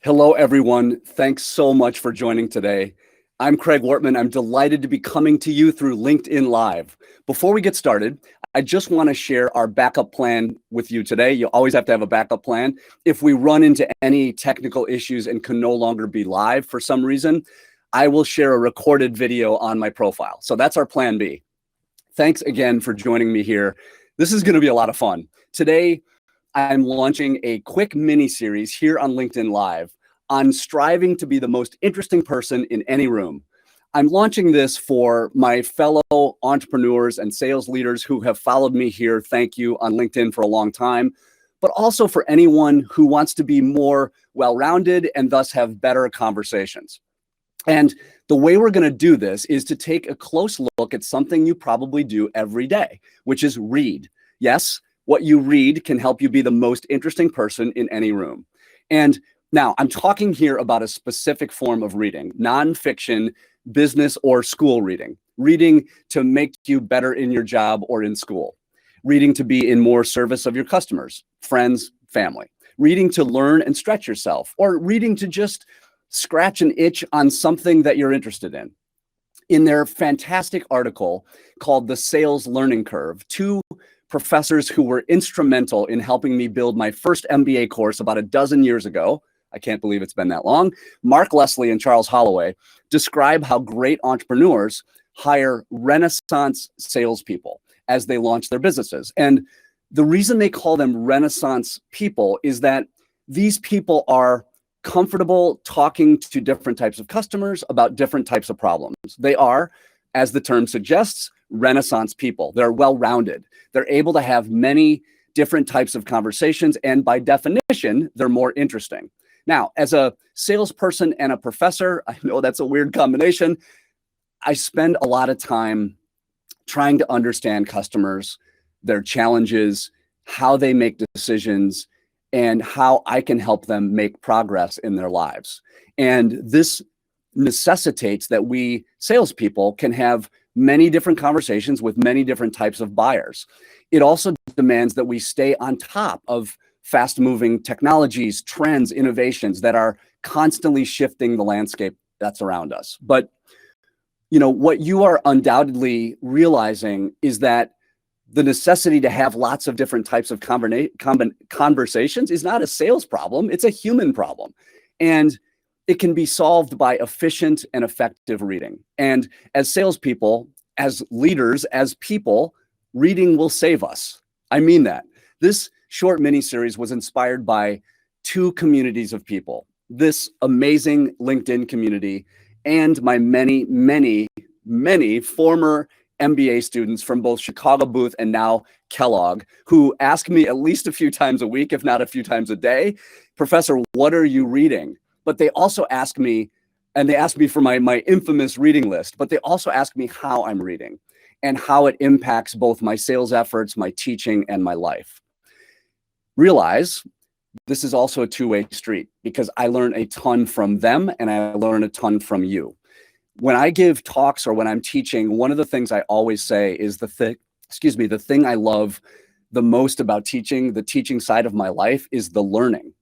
Hello, everyone. Thanks so much for joining today. I'm Craig Wortmann. I'm delighted to be coming to you through LinkedIn Live. Before we get started, I just want to share our backup plan with you today. You always have to have a backup plan. If we run into any technical issues and can no longer be live for some reason, I will share a recorded video on my profile. So that's our plan B. Thanks again for joining me here. This is going to be a lot of fun. Today, I'm launching a quick mini series here on LinkedIn Live on striving to be the most interesting person in any room. I'm launching this for my fellow entrepreneurs and sales leaders who have followed me here, thank you, on LinkedIn for a long time, but also for anyone who wants to be more well-rounded and thus have better conversations. And the way we're going to do this is to take a close look at something you probably do every day, which is read. Yes, what you read can help you be the most interesting person in any room. And now I'm talking here about a specific form of reading, nonfiction, business or school reading, reading to make you better in your job or in school, reading to be in more service of your customers, friends, family, reading to learn and stretch yourself, or reading to just scratch an itch on something that you're interested in. In their fantastic article called The Sales Learning Curve, two professors who were instrumental in helping me build my first MBA course about a dozen years ago, I can't believe it's been that long, Mark Leslie and Charles Holloway, describe how great entrepreneurs hire Renaissance salespeople as they launch their businesses. And the reason they call them Renaissance people is that these people are comfortable talking to different types of customers about different types of problems. They are, as the term suggests, Renaissance people. They're well-rounded. They're able to have many different types of conversations, and by definition, they're more interesting. Now, as a salesperson and a professor, I know that's a weird combination. I spend a lot of time trying to understand customers, their challenges, how they make decisions, and how I can help them make progress in their lives. And this necessitates that we salespeople can have many different conversations with many different types of buyers. It also demands that we stay on top of fast-moving technologies, trends, innovations that are constantly shifting the landscape that's around us. But you know, what you are undoubtedly realizing is that the necessity to have lots of different types of conversations is not a sales problem, it's a human problem. And it can be solved by efficient and effective reading. And as salespeople, as leaders, as people, reading will save us. I mean that. This short mini-series was inspired by two communities of people, this amazing LinkedIn community and my many, many, many former MBA students from both Chicago Booth and now Kellogg, who ask me at least a few times a week, if not a few times a day, Professor, what are you reading? But they also ask me, and they ask me for my infamous reading list, but they also ask me how I'm reading and how it impacts both my sales efforts, my teaching, and my life. Realize this is also a two-way street because I learn a ton from them and I learn a ton from you. When I give talks or when I'm teaching, one of the things I always say is the thing I love the most about teaching, the teaching side of my life, is the learning.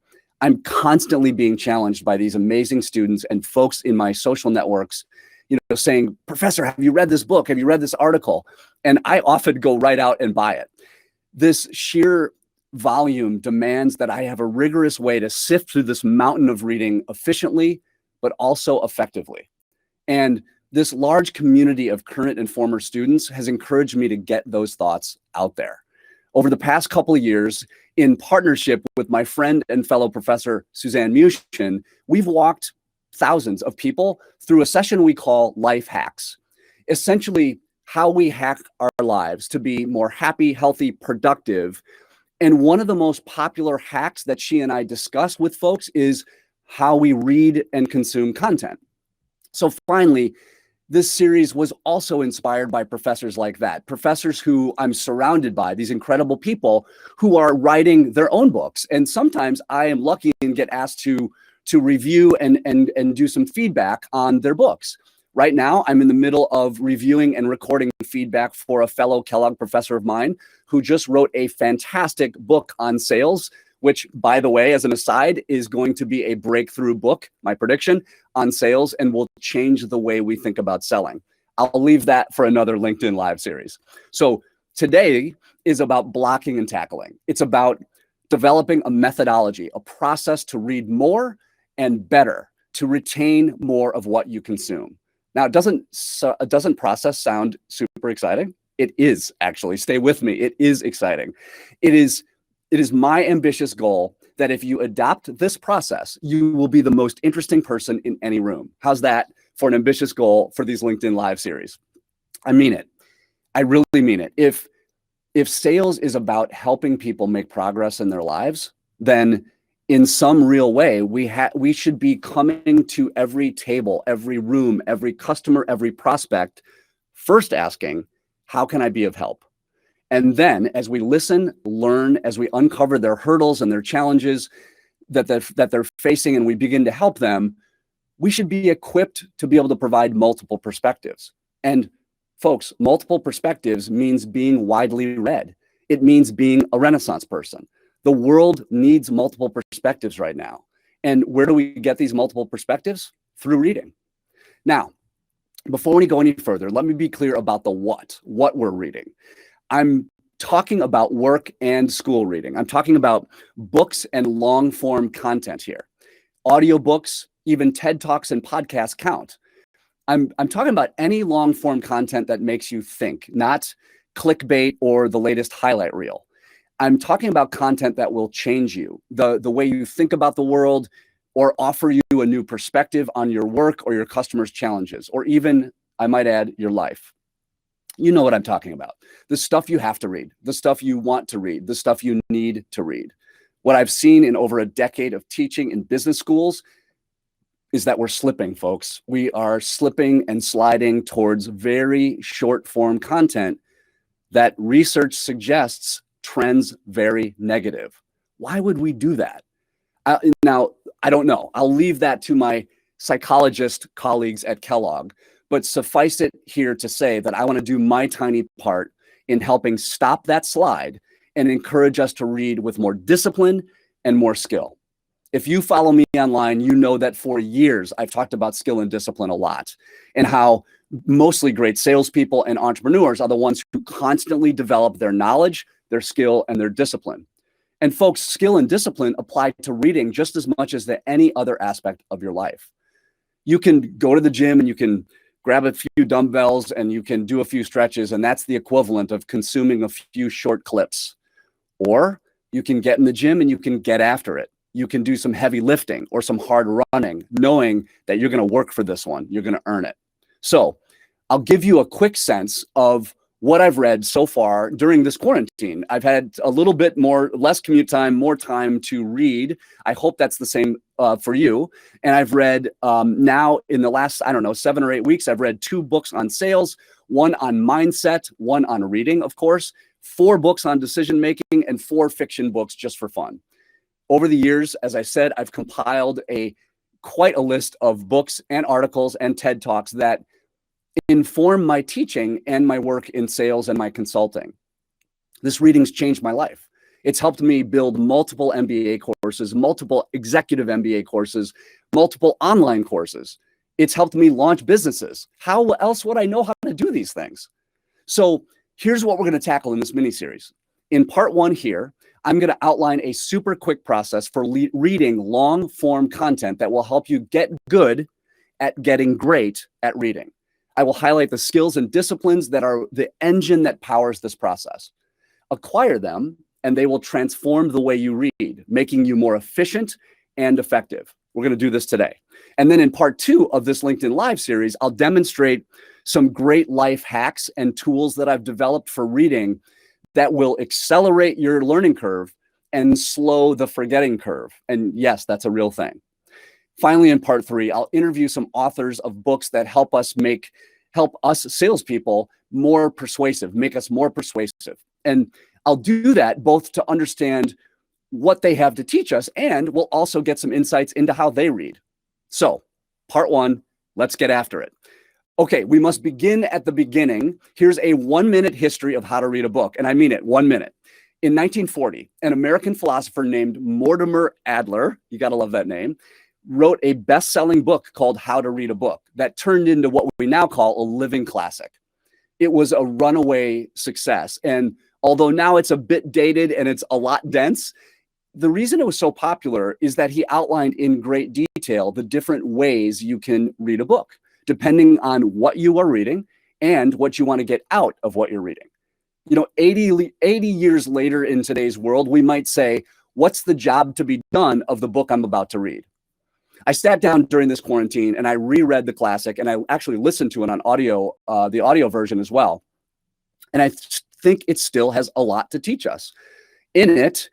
I'm constantly being challenged by these amazing students and folks in my social networks, you know, saying, Professor, have you read this book? Have you read this article? And I often go right out and buy it. This sheer volume demands that I have a rigorous way to sift through this mountain of reading efficiently, but also effectively. And this large community of current and former students has encouraged me to get those thoughts out there. Over the past couple of years, in partnership with my friend and fellow professor, Suzanne Mushin, we've walked thousands of people through a session we call Life Hacks. Essentially, how we hack our lives to be more happy, healthy, productive. And one of the most popular hacks that she and I discuss with folks is how we read and consume content. So finally, this series was also inspired by professors like that, professors who I'm surrounded by, these incredible people who are writing their own books. And sometimes I am lucky and get asked to review and do some feedback on their books. Right now, I'm in the middle of reviewing and recording feedback for a fellow Kellogg professor of mine who just wrote a fantastic book on sales which, by the way, as an aside, is going to be a breakthrough book, my prediction, on sales, and will change the way we think about selling. I'll leave that for another LinkedIn Live series. So today is about blocking and tackling. It's about developing a methodology, a process to read more and better, to retain more of what you consume. Now, doesn't process sound super exciting? It is, actually. Stay with me. It is exciting. It is my ambitious goal that if you adopt this process, you will be the most interesting person in any room. How's that for an ambitious goal for these LinkedIn Live series? I mean it. I really mean it. If sales is about helping people make progress in their lives, then in some real way, we should be coming to every table, every room, every customer, every prospect, first asking, how can I be of help? And then as we listen, learn, as we uncover their hurdles and their challenges that they're facing, and we begin to help them, we should be equipped to be able to provide multiple perspectives. And folks, multiple perspectives means being widely read. It means being a Renaissance person. The world needs multiple perspectives right now. And where do we get these multiple perspectives? Through reading. Now, before we go any further, let me be clear about the what we're reading. I'm talking about work and school reading. I'm talking about books and long form content here. Audiobooks, even TED Talks and podcasts count. I'm talking about any long form content that makes you think, not clickbait or the latest highlight reel. I'm talking about content that will change you, the way you think about the world, or offer you a new perspective on your work or your customers' challenges, or even, I might add, your life. You know what I'm talking about. The stuff you have to read, the stuff you want to read, the stuff you need to read. What I've seen in over a decade of teaching in business schools is that we're slipping, folks. We are slipping and sliding towards very short form content that research suggests trends very negative. Why would we do that? Now, I don't know. I'll leave that to my psychologist colleagues at Kellogg, but suffice it here to say that I want to do my tiny part in helping stop that slide and encourage us to read with more discipline and more skill. If you follow me online, you know that for years I've talked about skill and discipline a lot, and how mostly great salespeople and entrepreneurs are the ones who constantly develop their knowledge, their skill, and their discipline. And folks, skill and discipline apply to reading just as much as to any other aspect of your life. You can go to the gym and you can grab a few dumbbells and you can do a few stretches, and that's the equivalent of consuming a few short clips. Or you can get in the gym and you can get after it. You can do some heavy lifting or some hard running, knowing that you're going to work for this one. You're going to earn it. So I'll give you a quick sense of what I've read so far during this quarantine. I've had a little bit less commute time, more time to read. I hope that's the same for you. And I've read now in the last, 7 or 8 weeks, I've read 2 books on sales, one on mindset, one on reading, of course, 4 books on decision making, and 4 fiction books just for fun. Over the years, as I said, I've compiled quite a list of books and articles and TED Talks that inform my teaching and my work in sales and my consulting. This reading's changed my life. It's helped me build multiple MBA courses, multiple executive MBA courses, multiple online courses. It's helped me launch businesses. How else would I know how to do these things? So here's what we're going to tackle in this mini-series. In part 1 here, I'm going to outline a super quick process for reading long form content that will help you get good at getting great at reading. I will highlight the skills and disciplines that are the engine that powers this process. Acquire them, and they will transform the way you read, making you more efficient and effective. We're going to do this today. And then in part 2 of this LinkedIn Live series, I'll demonstrate some great life hacks and tools that I've developed for reading that will accelerate your learning curve and slow the forgetting curve. And yes, that's a real thing. Finally, in part 3, I'll interview some authors of books that help us salespeople more persuasive, make us more persuasive. And I'll do that both to understand what they have to teach us, and we'll also get some insights into how they read. So, part 1, let's get after it. Okay, we must begin at the beginning. Here's a 1-minute history of how to read a book. And I mean it, 1 minute. In 1940, an American philosopher named Mortimer Adler, you got to love that name, wrote a best-selling book called How to Read a Book that turned into what we now call a living classic. It was a runaway success. And although now it's a bit dated and it's a lot dense, the reason it was so popular is that he outlined in great detail the different ways you can read a book, depending on what you are reading and what you want to get out of what you're reading. 80 years later in today's world, we might say, what's the job to be done of the book I'm about to read? I sat down during this quarantine and I reread the classic, and I actually listened to it on audio, the audio version as well. And I think it still has a lot to teach us. In it,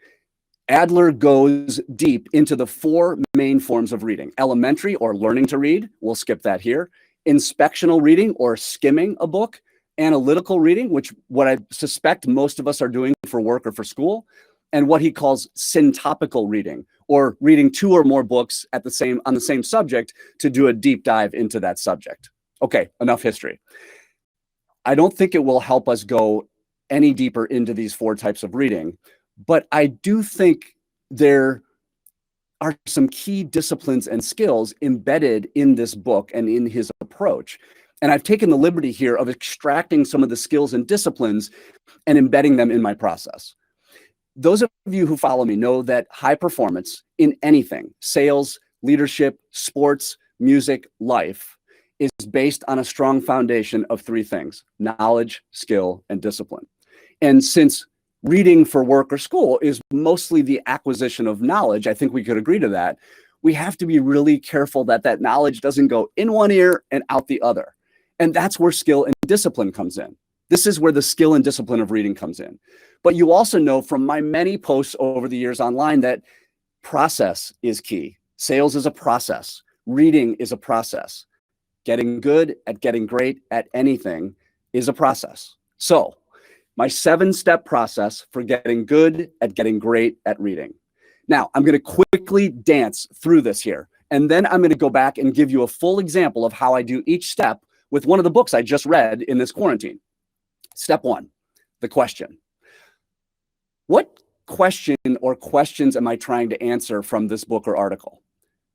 Adler goes deep into the four main forms of reading: elementary, or learning to read. We'll skip that here. Inspectional reading, or skimming a book. Analytical reading, which what I suspect most of us are doing for work or for school. And what he calls syntopical reading, or reading two or more books on the same subject to do a deep dive into that subject. Okay, enough history. I don't think it will help us go any deeper into these four types of reading, but I do think there are some key disciplines and skills embedded in this book and in his approach. And I've taken the liberty here of extracting some of the skills and disciplines and embedding them in my process. Those of you who follow me know that high performance in anything, sales, leadership, sports, music, life, is based on a strong foundation of three things: knowledge, skill, and discipline. And since reading for work or school is mostly the acquisition of knowledge, I think we could agree to that, we have to be really careful that that knowledge doesn't go in one ear and out the other. And that's where skill and discipline comes in. This is where the skill and discipline of reading comes in. But you also know from my many posts over the years online that process is key. Sales is a process. Reading is a process. Getting good at getting great at anything is a process. So my 7-step process for getting good at getting great at reading. Now, I'm going to quickly dance through this here, and then I'm going to go back and give you a full example of how I do each step with one of the books I just read in this quarantine. Step 1, the question. What question or questions am I trying to answer from this book or article?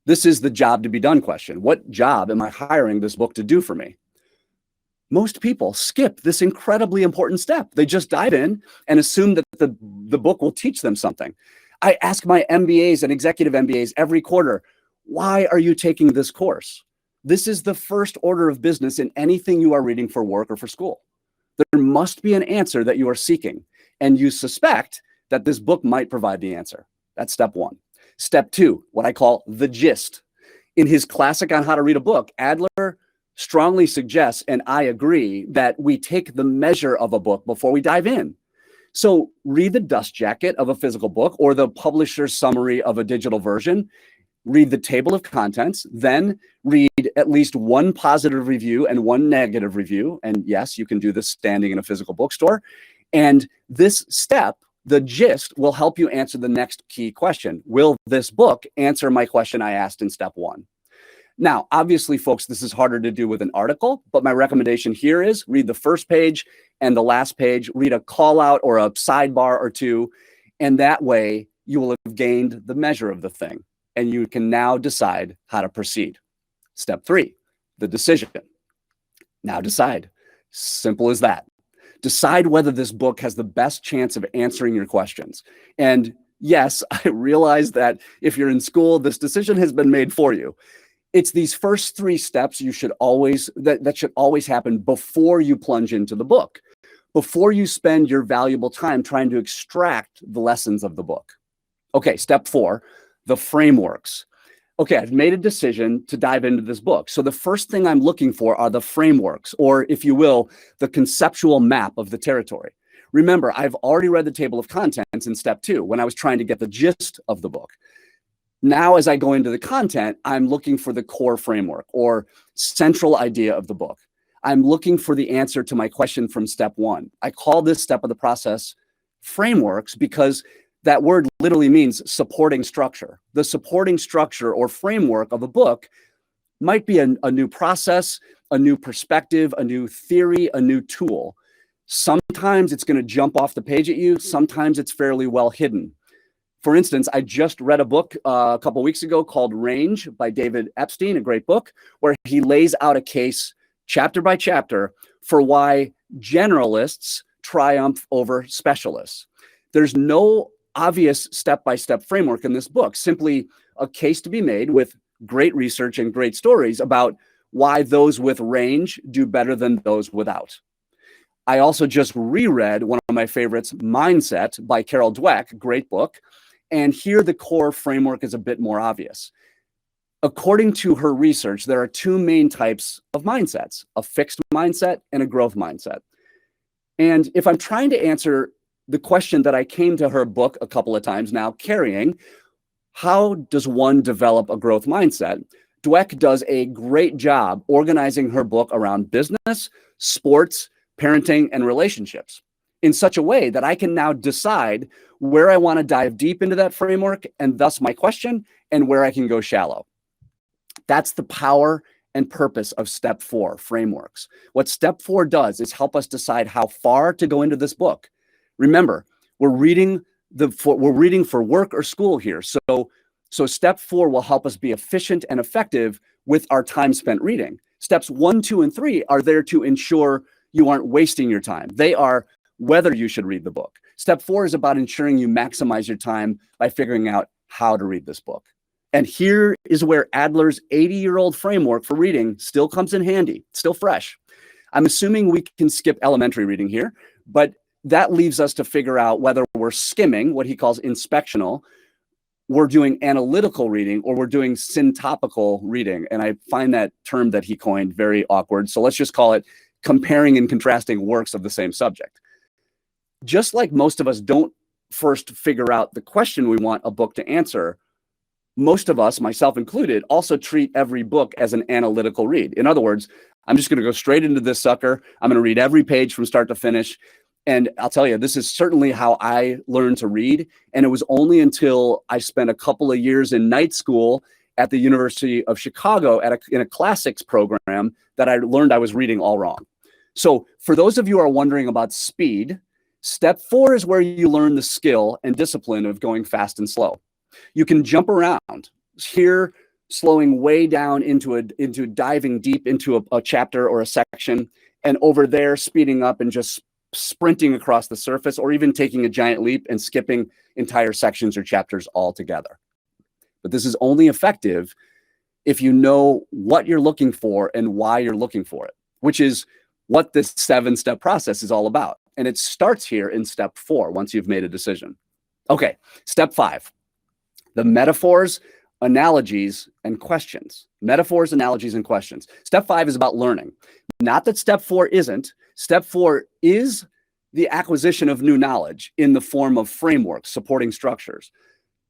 This is the job to be done question. What job am I hiring this book to do for me? Most people skip this incredibly important step. They just dive in and assume that the book will teach them something. I ask my MBAs and executive MBAs every quarter, why are you taking this course? This is the first order of business in anything you are reading for work or for school. There must be an answer that you are seeking, and you suspect that this book might provide the answer. That's step 1. Step 2, what I call the gist. In his classic on how to read a book, Adler strongly suggests, and I agree, that we take the measure of a book before we dive in. So read the dust jacket of a physical book or the publisher's summary of a digital version. Read the table of contents, then read at least one positive review and one negative review. And yes, you can do this standing in a physical bookstore. And this step, the gist, will help you answer the next key question. Will this book answer my question I asked in step 1? Now, obviously, folks, this is harder to do with an article, but my recommendation here is read the first page and the last page, read a call out or a sidebar or two, and that way you will have gained the measure of the thing. And you can now decide how to proceed. Step 3, the decision. Now decide. Simple as that. Decide whether this book has the best chance of answering your questions. And yes, I realize that if you're in school, this decision has been made for you. It's these first 3 steps you should always that should always happen before you plunge into the book, before you spend your valuable time trying to extract the lessons of the book. Okay, step 4. The frameworks. Okay, I've made a decision to dive into this book. So the first thing I'm looking for are the frameworks, or if you will, the conceptual map of the territory. Remember, I've already read the table of contents in step 2 when I was trying to get the gist of the book. Now, as I go into the content, I'm looking for the core framework or central idea of the book. I'm looking for the answer to my question from step 1. I call this step of the process frameworks because that word literally means supporting structure. The supporting structure or framework of a book might be a new process, a new perspective, a new theory, a new tool. Sometimes it's going to jump off the page at you. Sometimes it's fairly well hidden. For instance, I just read a book a couple of weeks ago called Range by David Epstein, a great book, where he lays out a case chapter by chapter for why generalists triumph over specialists. There's no obvious step-by-step framework in this book, simply a case to be made with great research and great stories about why those with range do better than those without. I also just reread one of my favorites, Mindset by Carol Dweck, great book. And here the core framework is a bit more obvious. According to her research, there are two main types of mindsets, a fixed mindset and a growth mindset. And if I'm trying to answer the question that I came to her book a couple of times now carrying, how does one develop a growth mindset? Dweck does a great job organizing her book around business, sports, parenting, and relationships in such a way that I can now decide where I want to dive deep into that framework and thus my question, and where I can go shallow. That's the power and purpose of step 4 frameworks. What step 4 does is help us decide how far to go into this book. Remember, we're reading for work or school here. So step 4 will help us be efficient and effective with our time spent reading. Steps 1, 2, and 3 are there to ensure you aren't wasting your time. They are whether you should read the book. Step 4 is about ensuring you maximize your time by figuring out how to read this book. And here is where Adler's 80-year-old framework for reading still comes in handy, still fresh. I'm assuming we can skip elementary reading here, but that leaves us to figure out whether we're skimming, what he calls inspectional, we're doing analytical reading, or we're doing syntopical reading. And I find that term that he coined very awkward. So let's just call it comparing and contrasting works of the same subject. Just like most of us don't first figure out the question we want a book to answer, most of us, myself included, also treat every book as an analytical read. In other words, I'm just going to go straight into this sucker. I'm going to read every page from start to finish. And I'll tell you, this is certainly how I learned to read. And it was only until I spent a couple of years in night school at the University of Chicago in a classics program that I learned I was reading all wrong. So for those of you who are wondering about speed, step 4 is where you learn the skill and discipline of going fast and slow. You can jump around here, slowing way down into diving deep into a chapter or a section, and over there speeding up and just sprinting across the surface, or even taking a giant leap and skipping entire sections or chapters altogether. But this is only effective if you know what you're looking for and why you're looking for it, which is what this 7-step process is all about. And it starts here in step 4, once you've made a decision. Okay, step 5, the metaphors, analogies, and questions. Metaphors, analogies, and questions. Step 5 is about learning. Not that step 4 isn't. Step 4 is the acquisition of new knowledge in the form of frameworks, supporting structures.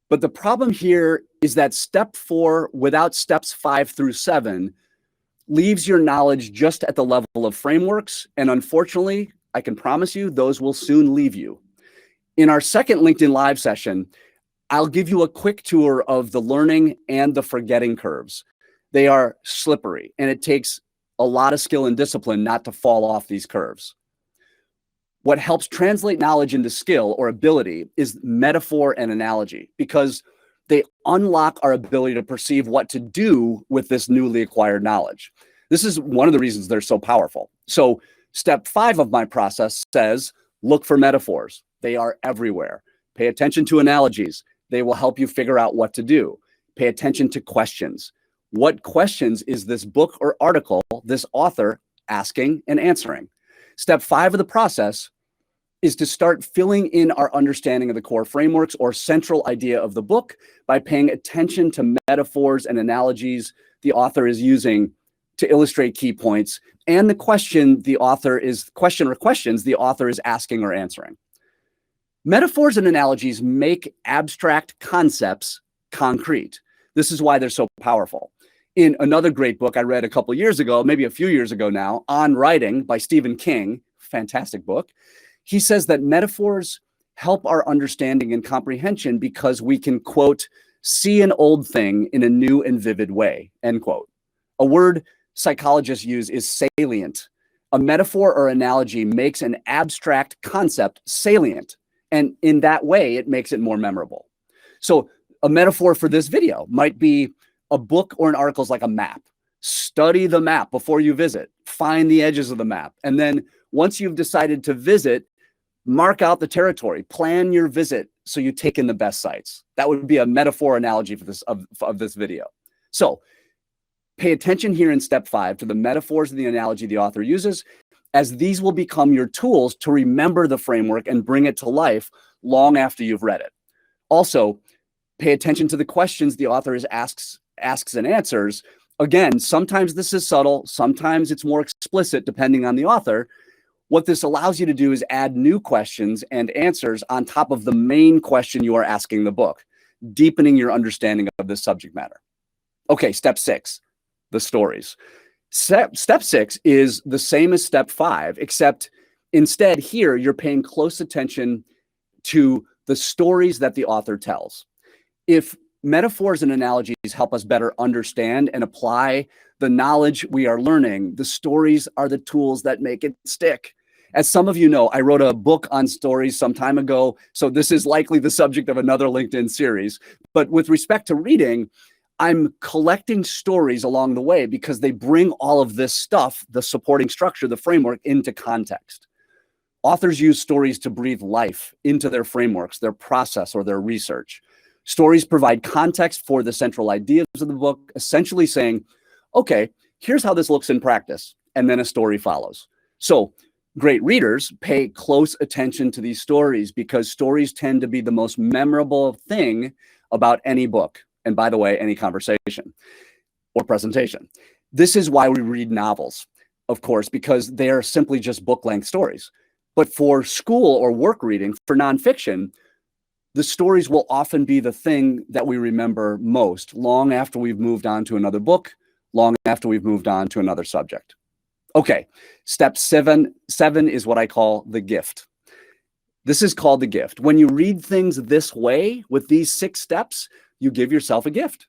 But the problem here is that step 4, without steps 5 through 7, leaves your knowledge just at the level of frameworks. And unfortunately, I can promise you, those will soon leave you. In our second LinkedIn Live session, I'll give you a quick tour of the learning and the forgetting curves. They are slippery, and it takes a lot of skill and discipline not to fall off these curves. What helps translate knowledge into skill or ability is metaphor and analogy, because they unlock our ability to perceive what to do with this newly acquired knowledge. This is one of the reasons they're so powerful. So step 5 of my process says, look for metaphors. They are everywhere. Pay attention to analogies. They will help you figure out what to do. Pay attention to questions. What questions is this book or article, this author, asking and answering? Step 5 of the process is to start filling in our understanding of the core frameworks or central idea of the book by paying attention to metaphors and analogies the author is using to illustrate key points, and the questions the author is asking or answering. Metaphors and analogies make abstract concepts concrete. This is why they're so powerful. In another great book I read a couple years ago, maybe a few years ago now, On Writing by Stephen King, fantastic book, he says that metaphors help our understanding and comprehension because we can, quote, see an old thing in a new and vivid way, end quote. A word psychologists use is salient. A metaphor or analogy makes an abstract concept salient, and in that way, it makes it more memorable. So a metaphor for this video might be a book or an article is like a map. Study the map before you visit. Find the edges of the map. And then once you've decided to visit, mark out the territory. Plan your visit so you take in the best sites. That would be a metaphor analogy for this of this video. So pay attention here in step 5 to the metaphors and the analogy the author uses, as these will become your tools to remember the framework and bring it to life long after you've read it. Also, pay attention to the questions the author asks and answers. Again, sometimes this is subtle, sometimes it's more explicit depending on the author. What this allows you to do is add new questions and answers on top of the main question you are asking the book, deepening your understanding of the subject matter. Okay, step 6, the stories. Step 6 is the same as step 5, except instead here you're paying close attention to the stories that the author tells. If metaphors and analogies help us better understand and apply the knowledge we are learning, the stories are the tools that make it stick. As some of you know, I wrote a book on stories some time ago, so this is likely the subject of another LinkedIn series. But with respect to reading, I'm collecting stories along the way because they bring all of this stuff, the supporting structure, the framework, into context. Authors use stories to breathe life into their frameworks, their process, or their research. Stories provide context for the central ideas of the book, essentially saying, okay, here's how this looks in practice, and then a story follows. So great readers pay close attention to these stories because stories tend to be the most memorable thing about any book. And by the way, any conversation or presentation. This is why we read novels, of course, because they are simply just book-length stories. But for school or work reading, for nonfiction, the stories will often be the thing that we remember most long after we've moved on to another book, long after we've moved on to another subject. Okay, step 7 is what I call the gift. This is called the gift. When you read things this way with these 6 steps, you give yourself a gift.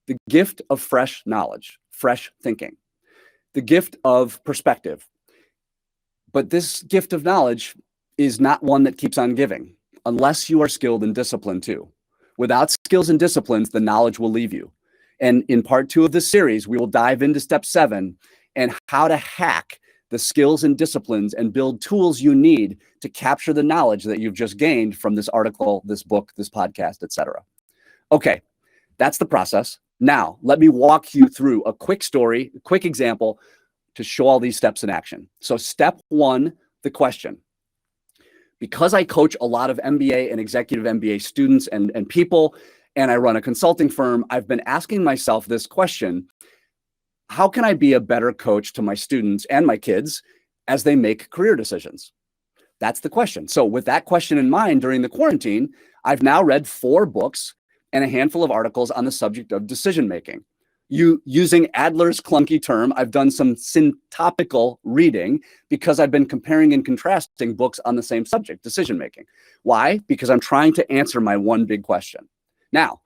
The gift of fresh knowledge, fresh thinking, the gift of perspective. But this gift of knowledge is not one that keeps on giving unless you are skilled and disciplined too. Without skills and disciplines, the knowledge will leave you. And in part 2 of this series, we will dive into step 7 and how to hack the skills and disciplines and build tools you need to capture the knowledge that you've just gained from this article, this book, this podcast, etc. Okay, that's the process. Now, let me walk you through a quick story, a quick example to show all these steps in action. So step 1, the question. Because I coach a lot of MBA and executive MBA students and people, and I run a consulting firm, I've been asking myself this question: how can I be a better coach to my students and my kids as they make career decisions? That's the question. So with that question in mind, during the quarantine, I've now read 4 books and a handful of articles on the subject of decision-making. Using Adler's clunky term, I've done some syntopical reading because I've been comparing and contrasting books on the same subject, decision-making. Why? Because I'm trying to answer my one big question. Now,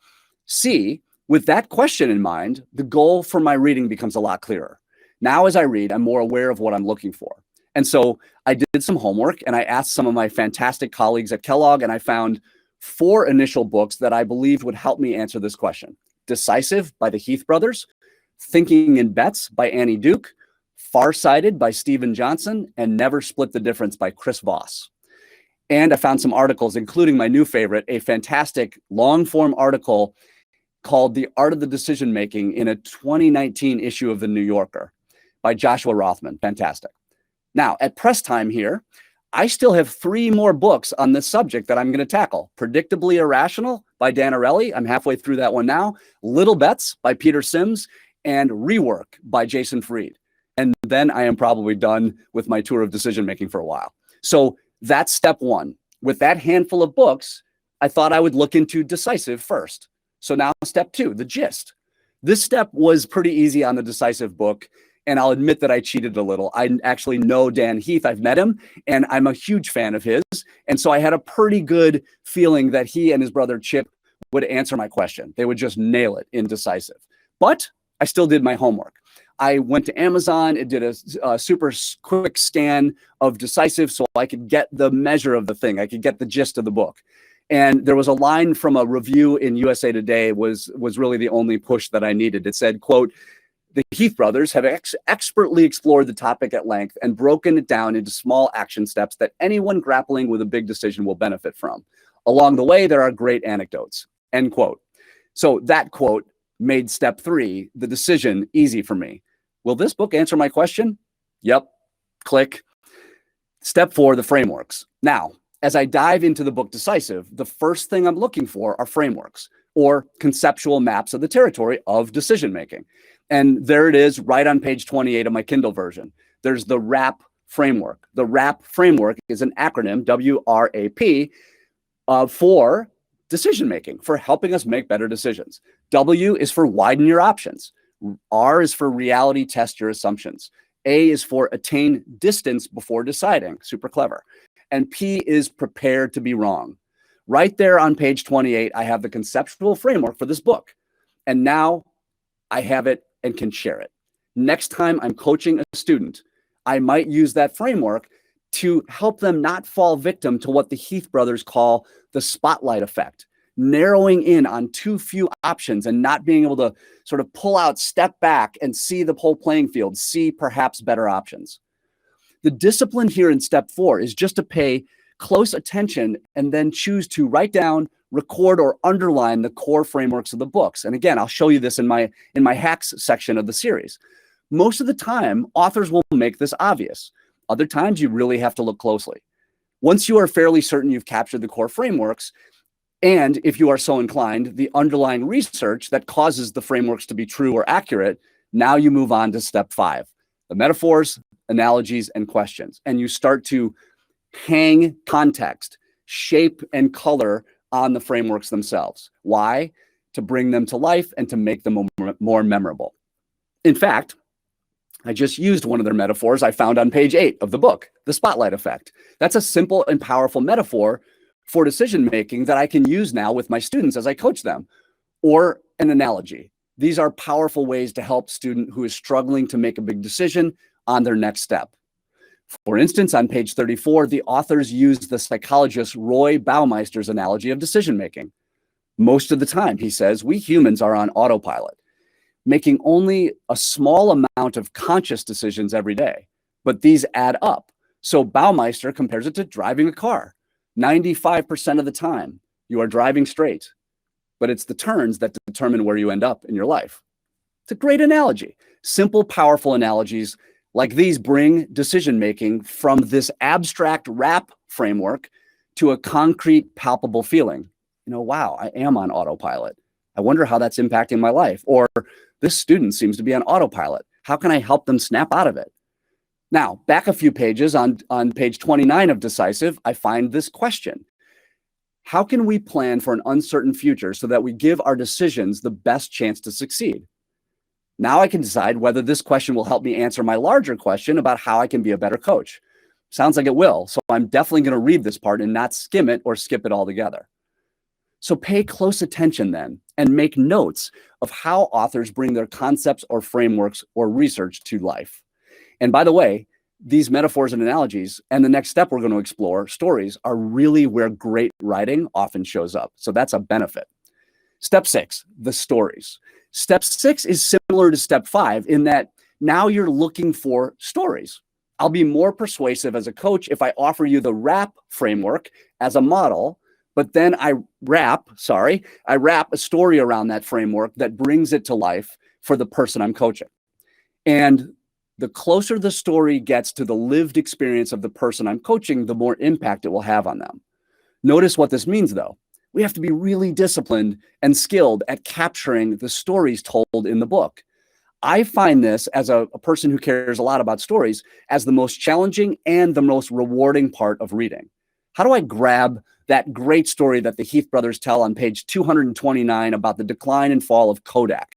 with that question in mind, the goal for my reading becomes a lot clearer. Now, as I read, I'm more aware of what I'm looking for. And so I did some homework and I asked some of my fantastic colleagues at Kellogg, and I found 4 initial books that I believed would help me answer this question. Decisive by the Heath brothers, Thinking in Bets by Annie Duke, Farsighted by Stephen Johnson, and Never Split the Difference by Chris Voss. And I found some articles, including my new favorite, a fantastic long-form article called The Art of the Decision Making in a 2019 issue of The New Yorker by Joshua Rothman. Fantastic. Now, at press time here, I still have 3 more books on this subject that I'm going to tackle. Predictably Irrational by Dan Ariely. I'm halfway through that one now. Little Bets by Peter Sims, and Rework by Jason Fried. And then I am probably done with my tour of decision making for a while. So that's step 1. With that handful of books, I thought I would look into Decisive first. So now step 2, the gist. This step was pretty easy on the Decisive book, and I'll admit that I cheated a little. I actually know Dan Heath. I've met him, and I'm a huge fan of his. And so I had a pretty good feeling that he and his brother Chip would answer my question. They would just nail it in Decisive. But I still did my homework. I went to Amazon. It did a super quick scan of Decisive so I could get the measure of the thing. I could get the gist of the book. And there was a line from a review in USA Today was really the only push that I needed. It said, quote, "The Heath brothers have expertly explored the topic at length and broken it down into small action steps that anyone grappling with a big decision will benefit from. Along the way, there are great anecdotes," end quote. So that quote made step 3, the decision, easy for me. Will this book answer my question? Yep. Click. Step 4, the frameworks. Now, as I dive into the book Decisive, the first thing I'm looking for are frameworks or conceptual maps of the territory of decision making. And there it is right on page 28 of my Kindle version. There's the WRAP framework. The WRAP framework is an acronym, WRAP, for decision making, for helping us make better decisions. W is for widen your options. R is for reality test your assumptions. A is for attain distance before deciding. Super clever. And P is prepared to be wrong. Right there on page 28, I have the conceptual framework for this book. And now I have it and can share it. Next time I'm coaching a student, I might use that framework to help them not fall victim to what the Heath brothers call the spotlight effect, narrowing in on too few options and not being able to sort of pull out, step back and see the whole playing field, see perhaps better options. The discipline here in step 4 is just to pay close attention and then choose to write down, record, or underline the core frameworks of the books. And again, I'll show you this in my hacks section of the series. Most of the time, authors will make this obvious. Other times, you really have to look closely. Once you are fairly certain you've captured the core frameworks, and if you are so inclined, the underlying research that causes the frameworks to be true or accurate, now you move on to step 5, the metaphors, analogies, and questions. And you start to hang context, shape, and color on the frameworks themselves. Why? To bring them to life and to make them more memorable. In fact, I just used one of their metaphors I found on page 8 of the book, the spotlight effect. That's a simple and powerful metaphor for decision making that I can use now with my students as I coach them, or an analogy. These are powerful ways to help a student who is struggling to make a big decision on their next step. For instance, on page 34, the authors used the psychologist Roy Baumeister's analogy of decision making. Most of the time, he says, we humans are on autopilot, making only a small amount of conscious decisions every day, but these add up. So Baumeister compares it to driving a car. 95% of the time, you are driving straight, but it's the turns that determine where you end up in your life. It's a great analogy. Simple, powerful analogies like these bring decision-making from this abstract WRAP framework to a concrete, palpable feeling. Wow, I am on autopilot. I wonder how that's impacting my life. Or this student seems to be on autopilot. How can I help them snap out of it? Now, back a few pages on page 29 of Decisive, I find this question. How can we plan for an uncertain future so that we give our decisions the best chance to succeed? Now I can decide whether this question will help me answer my larger question about how I can be a better coach. Sounds like it will, so I'm definitely going to read this part and not skim it or skip it altogether. So pay close attention then and make notes of how authors bring their concepts or frameworks or research to life. And by the way, these metaphors and analogies and the next step we're going to explore, stories, are really where great writing often shows up. So that's a benefit. Step 6, the stories. Step 6 is similar to step 5 in that now you're looking for stories. I'll be more persuasive as a coach if I offer you the WRAP framework as a model, but then I wrap a story around that framework that brings it to life for the person I'm coaching. And the closer the story gets to the lived experience of the person I'm coaching, the more impact it will have on them. Notice what this means, though. We have to be really disciplined and skilled at capturing the stories told in the book. I find this, as a person who cares a lot about stories, as the most challenging and the most rewarding part of reading. How do I grab that great story that the Heath brothers tell on page 229 about the decline and fall of Kodak?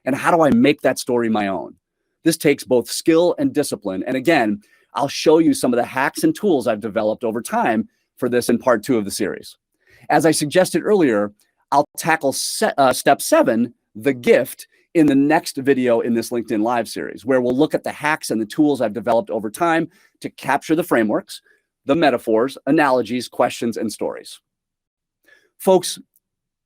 And how do I make that story my own? This takes both skill and discipline. And again, I'll show you some of the hacks and tools I've developed over time for this in part 2 of the series. As I suggested earlier, I'll tackle step 7, the gift, in the next video in this LinkedIn Live series, where we'll look at the hacks and the tools I've developed over time to capture the frameworks, the metaphors, analogies, questions, and stories. Folks,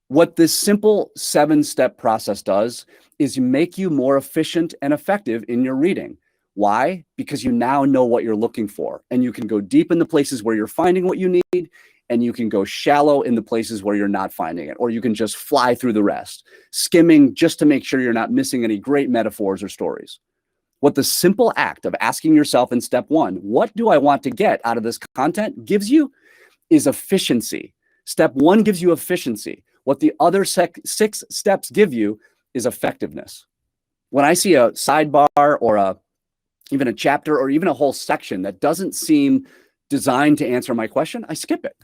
what this simple 7-step process does is make you more efficient and effective in your reading. Why? Because you now know what you're looking for, and you can go deep in the places where you're finding what you need, and you can go shallow in the places where you're not finding it, or you can just fly through the rest, skimming just to make sure you're not missing any great metaphors or stories. What the simple act of asking yourself in step 1, what do I want to get out of this content, gives you is efficiency. Step 1 gives you efficiency. What the other 6 steps give you is effectiveness. When I see a sidebar or even a chapter or even a whole section that doesn't seem designed to answer my question, I skip it.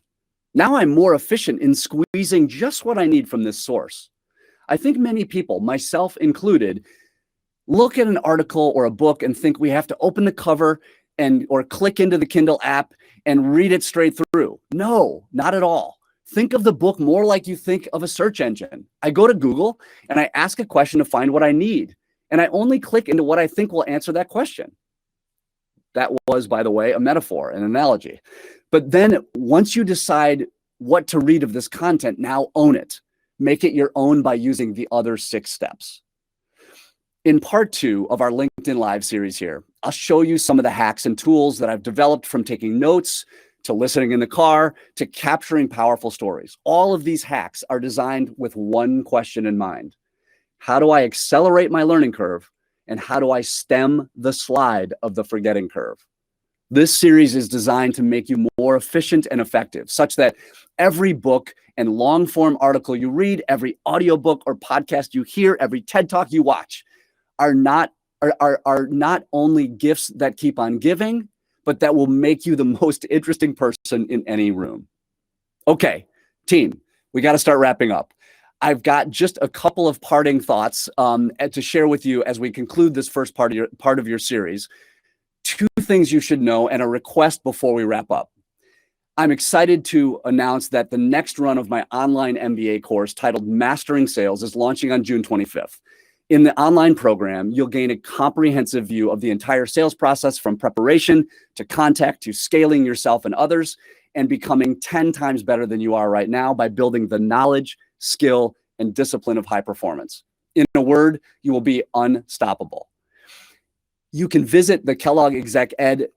Now I'm more efficient in squeezing just what I need from this source. I think many people, myself included, look at an article or a book and think we have to open the cover or click into the Kindle app and read it straight through. No, not at all. Think of the book more like you think of a search engine. I go to Google and I ask a question to find what I need, and I only click into what I think will answer that question. That was, by the way, a metaphor, an analogy. But then once you decide what to read of this content, now own it. Make it your own by using the other 6 steps. In part 2 of our LinkedIn Live series here, I'll show you some of the hacks and tools that I've developed, from taking notes to listening in the car to capturing powerful stories. All of these hacks are designed with one question in mind. How do I accelerate my learning curve? And how do I stem the slide of the forgetting curve? This series is designed to make you more efficient and effective, such that every book and long-form article you read, every audiobook or podcast you hear, every TED Talk you watch are not only gifts that keep on giving, but that will make you the most interesting person in any room. Okay, team, we got to start wrapping up. I've got just a couple of parting thoughts to share with you as we conclude this first part of your series. 2 things you should know and a request before we wrap up. I'm excited to announce that the next run of my online MBA course, titled Mastering Sales, is launching on June 25th. In the online program, you'll gain a comprehensive view of the entire sales process, from preparation to contact to scaling yourself and others, and becoming 10 times better than you are right now by building the knowledge, skill, and discipline of high performance. In a word, you will be unstoppable. You can visit the Kellogg Exec Ed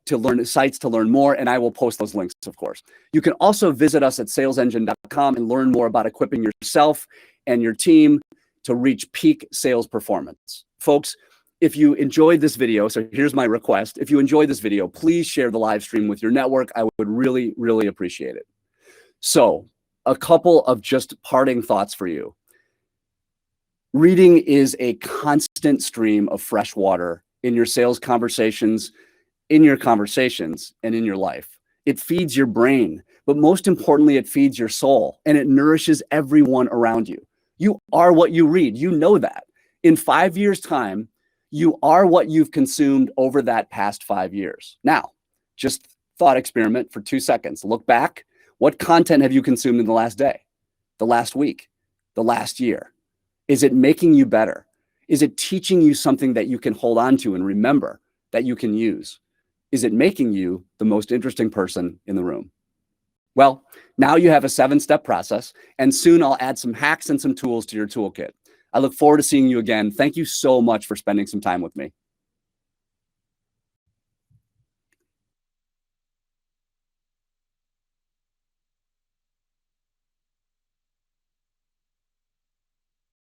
sites to learn more, and I will post those links, of course. You can also visit us at salesengine.com and learn more about equipping yourself and your team to reach peak sales performance. Folks, if you enjoyed this video, so here's my request. If you enjoyed this video, please share the live stream with your network. I would really, really appreciate it. So, a couple of just parting thoughts for you. Reading is a constant stream of fresh water in your sales conversations, in your conversations, and in your life. It feeds your brain, but most importantly, it feeds your soul, and it nourishes everyone around you. You are what you read. You know that. In 5 years' time, you are what you've consumed over that past 5 years. Now, just thought experiment for 2 seconds. Look back. What content have you consumed in the last day, the last week, the last year? Is it making you better? Is it teaching you something that you can hold on to and remember, that you can use? Is it making you the most interesting person in the room? Well, now you have a 7-step process, and soon I'll add some hacks and some tools to your toolkit. I look forward to seeing you again. Thank you so much for spending some time with me.